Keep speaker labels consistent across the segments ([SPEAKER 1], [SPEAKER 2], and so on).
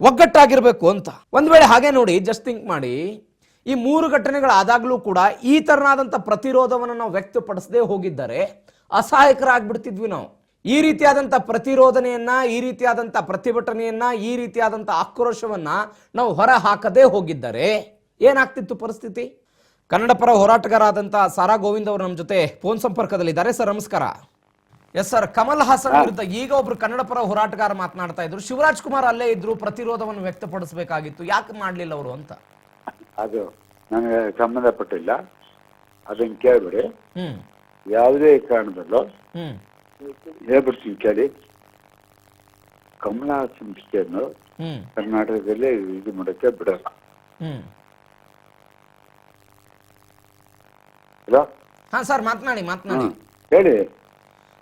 [SPEAKER 1] ಒಗ್ಗಟ್ಟಾಗಿರ್ಬೇಕು ಅಂತ. ಒಂದ್ ವೇಳೆ ಹಾಗೆ ನೋಡಿ, ಜಸ್ಟ್ ಥಿಂಕ್ ಮಾಡಿ, ಈ 3 ಘಟನೆಗಳಾದಾಗಲೂ ಕೂಡ ಈ ತರನಾದಂಥ ಪ್ರತಿರೋಧವನ್ನು ನಾವು ವ್ಯಕ್ತಪಡಿಸದೇ ಹೋಗಿದ್ದರೆ ಅಸಹಾಯಕರಾಗ್ಬಿಡ್ತಿದ್ವಿ ನಾವು. ಈ ರೀತಿಯಾದಂಥ ಪ್ರತಿರೋಧನೆಯನ್ನ, ಈ ರೀತಿಯಾದಂಥ ಪ್ರತಿಭಟನೆಯನ್ನ, ಈ ರೀತಿಯಾದಂಥ ಆಕ್ರೋಶವನ್ನ ನಾವು ಹೊರ ಹಾಕದೇ ಹೋಗಿದ್ದರೆ ಏನಾಗ್ತಿತ್ತು ಪರಿಸ್ಥಿತಿ? ಕನ್ನಡ ಪರ ಹೋರಾಟಗಾರರಾದಂಥ ಸಾರಾ ಗೋವಿಂದ್ ಅವರು ನಮ್ಮ ಜೊತೆ ಫೋನ್ ಸಂಪರ್ಕದಲ್ಲಿದ್ದಾರೆ. ಸರ್ ನಮಸ್ಕಾರ. ಎಸ್ ಸರ್, ಕಮಲ್ ಹಾಸನ್ ವಿರುದ್ಧ ಈಗ ಒಬ್ರು ಕನ್ನಡ ಪರ ಹೋರಾಟಗಾರ ಮಾತನಾಡ್ತಾ ಇದ್ರು. ಶಿವರಾಜ್ ಕುಮಾರ್ ಅಲ್ಲೇ ಇದ್ರು, ಪ್ರತಿರೋಧವನ್ನು ವ್ಯಕ್ತಪಡಿಸಬೇಕಾಗಿತ್ತು, ಯಾಕೆ ಮಾಡ್ಲಿಲ್ಲ ಅವರು ಅಂತ.
[SPEAKER 2] ಅದು ನನಗೆ ಸಂಬಂಧಪಟ್ಟಿಲ್ಲ, ಅದನ್ನ ಕೇಳ್ಬಿಡಿ. ಯಾವುದೇ ಕಾರಣದಲ್ಲೂ ಹೇಳ್ಬಿಡ್ತೀನಿ ಕೇಳಿ. ಕಮಲ್ ಹಾಸನ್ ಪಿಕ್ಚರ್ನು ಕರ್ನಾಟಕದಲ್ಲಿ ಇದು ಮಾಡಕ್ಕೆ ಬಿಡಲ್ಲ. ಹಲೋ,
[SPEAKER 1] ಹಾ ಸರ್, ಮಾತನಾಡಿ
[SPEAKER 2] ಹೇಳಿ.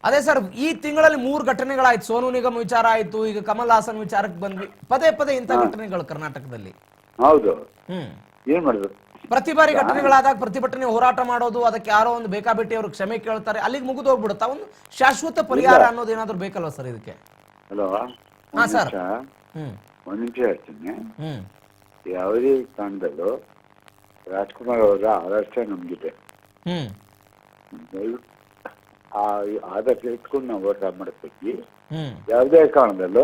[SPEAKER 1] ಅದೇ ಸರ್, ಈ ತಿಂಗಳಲ್ಲಿ 3 ಘಟನೆಗಳಾಯ್ತು. ಸೋನು ನಿಗಮ್ ವಿಚಾರ ಆಯ್ತು, ಈಗ ಕಮಲ್ ಹಾಸನ್ ವಿಚಾರಕ್ಕೆ ಬಂದ್ವಿ. ಪದೇ ಪದೇ ಇಂಥ ಘಟನೆಗಳು ಕರ್ನಾಟಕದಲ್ಲಿ.
[SPEAKER 2] ಹೌದು, ಏನ್ ಮಾಡುದು?
[SPEAKER 1] ಪ್ರತಿ ಬಾರಿ ಘಟನೆಗಳಾದಾಗ ಪ್ರತಿಭಟನೆ ಹೋರಾಟ ಮಾಡೋದು, ಅದಕ್ಕೆ ಯಾರೋ ಒಂದು ಬೇಕಾಬಿಟ್ಟಿ ಅವ್ರು ಕ್ಷಮೆ ಕೇಳ್ತಾರೆ, ಅಲ್ಲಿಗೆ ಮುಗಿದು ಹೋಗ್ಬಿಡುತ್ತಾ? ಒಂದು ಶಾಶ್ವತ ಪರಿಹಾರ ಅನ್ನೋದು ಏನಾದ್ರು ಬೇಕಲ್ವಾ ಸರ್ ಇದಕ್ಕೆ?
[SPEAKER 2] ಹಲೋ,
[SPEAKER 1] ಹಾ ಸರ್,
[SPEAKER 2] ಒಂದ್ ನಿಮಿಷ ಹೇಳ್ತೀನಿ. ಯಾವುದೇ ಕಾರಣದಲ್ಲೂ ರಾಜ್ಕುಮಾರ್ ಅವರ ಆದರ್ಶ ನಮ್ಗಿದೆ. ಆ ಆದರ್ಶ ಇಟ್ಕೊಂಡು ನಾವು ಹೋರಾಟ ಮಾಡಬೇಕು. ಯಾವುದೇ ಕಾರಣದಲ್ಲೂ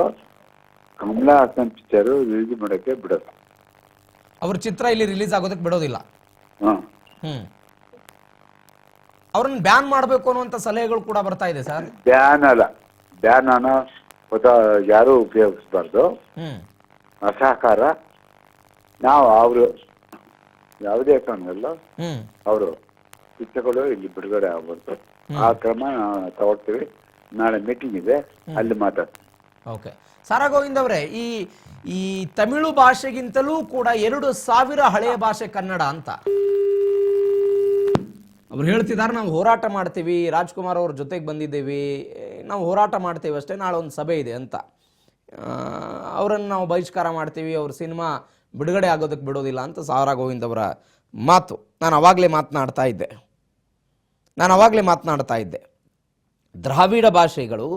[SPEAKER 2] ಕಮಲ್ ಹಾಸನ್ ಪಿಕ್ಚರ್ ರಿಲೀಸ್ ಮಾಡಕ್ಕೆ ಬಿಡಲ್ಲ.
[SPEAKER 1] ಅವ್ರ ಚಿತ್ರ ಇಲ್ಲಿ ರಿಲೀಸ್ ಆಗೋದಕ್ಕೆ ಬಿಡೋದಿಲ್ಲ. ಅವ್ರನ್ನ ಬ್ಯಾನ್ ಮಾಡಬೇಕು ಅನ್ನುವಂತ ಸಲಹೆಗಳು ಕೂಡ ಬರ್ತಾ ಇದೆ ಸರ್.
[SPEAKER 2] ಬ್ಯಾನ್ ಅಲ್ಲ, ಬ್ಯಾನ್ ಅನ್ನೋ ಯಾರು ಉಪಯೋಗಿಸಬಾರ್ದು. ಅಸಹಕಾರ ನಾವು ಅವರು ಯಾವುದೇ ಕಾರಣದಲ್ಲೂ ಅವರು ಚಿತ್ರಗಳು ಇಲ್ಲಿ ಬಿಡುಗಡೆ ಆಗ್ಬಾರ್ದು. ಆ ಕ್ರಮ ತಗೊಳ್ತೀವಿ. ನಾಳೆ ಮೀಟಿಂಗ್ ಇದೆ, ಅಲ್ಲಿ ಮಾತಾಡ್ತೀವಿ.
[SPEAKER 1] ಓಕೆ. ಸಾರಾ ಗೋವಿಂದ್ ಅವರೇ, ಈ ತಮಿಳು ಭಾಷೆಗಿಂತಲೂ ಕೂಡ 2000 ಹಳೆಯ ಭಾಷೆ ಕನ್ನಡ ಅಂತ ಅವ್ರು ಹೇಳ್ತಿದ್ದಾರೆ. ನಾವು ಹೋರಾಟ ಮಾಡ್ತೀವಿ, ರಾಜ್ಕುಮಾರ್ ಅವ್ರ ಜೊತೆಗೆ ಬಂದಿದ್ದೇವೆ, ನಾವು ಹೋರಾಟ ಮಾಡ್ತೀವಿ ಅಷ್ಟೇ, ನಾಳೆ ಒಂದು ಸಭೆ ಇದೆ ಅಂತ. ಅವರನ್ನು ನಾವು ಬಹಿಷ್ಕಾರ ಮಾಡ್ತೀವಿ, ಅವ್ರ ಸಿನಿಮಾ ಬಿಡುಗಡೆ ಆಗೋದಕ್ಕೆ ಬಿಡೋದಿಲ್ಲ ಅಂತ ಸಾರಾ ಗೋವಿಂದ್ ಅವರ ಮಾತು. ನಾನು ಅವಾಗಲೇ ಮಾತನಾಡ್ತಾ ಇದ್ದೆ. ದ್ರಾವಿಡ ಭಾಷೆಗಳು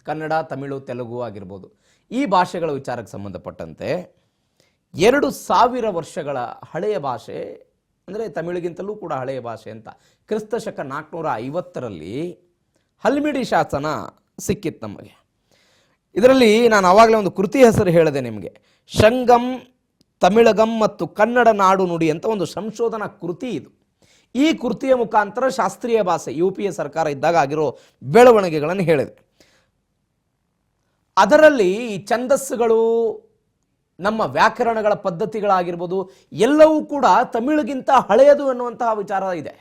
[SPEAKER 1] ಕನ್ನಡ, ತಮಿಳು, ತೆಲುಗು ಆಗಿರ್ಬೋದು, ಈ ಭಾಷೆಗಳ ವಿಚಾರಕ್ಕೆ ಸಂಬಂಧಪಟ್ಟಂತೆ 2000 ವರ್ಷಗಳ ಹಳೆಯ ಭಾಷೆ, ಅಂದರೆ ತಮಿಳಿಗಿಂತಲೂ ಕೂಡ ಹಳೆಯ ಭಾಷೆ ಅಂತ ಕ್ರಿಸ್ತಶಕ 450ರಲ್ಲಿ ಹಲ್ಮಿಡಿ ಶಾಸನ ಸಿಕ್ಕಿತ್ತು ನಮಗೆ. ಇದರಲ್ಲಿ ನಾನು ಆವಾಗಲೇ ಒಂದು ಕೃತಿ ಹೆಸರು ಹೇಳಿದೆ ನಿಮಗೆ. ಶಂಗಂ, ತಮಿಳಗಂ ಮತ್ತು ಕನ್ನಡ ನಾಡು ನುಡಿ ಅಂತ ಒಂದು ಸಂಶೋಧನಾ ಕೃತಿ ಇದು. ಈ ಕೃತಿಯ ಮುಖಾಂತರ ಶಾಸ್ತ್ರೀಯ ಭಾಷೆ, UPA ಸರ್ಕಾರ ಇದ್ದಾಗ ಆಗಿರೋ ಬೆಳವಣಿಗೆಗಳನ್ನು ಹೇಳಿದೆ. ಅದರಲ್ಲಿ ಈ ಛಂದಸ್ಸುಗಳು, ನಮ್ಮ ವ್ಯಾಕರಣಗಳ ಪದ್ಧತಿಗಳಾಗಿರ್ಬೋದು, ಎಲ್ಲವೂ ಕೂಡ ತಮಿಳಿಗಿಂತ ಹಳೆಯದು ಎನ್ನುವಂತಹ ವಿಚಾರ ಇದೆ.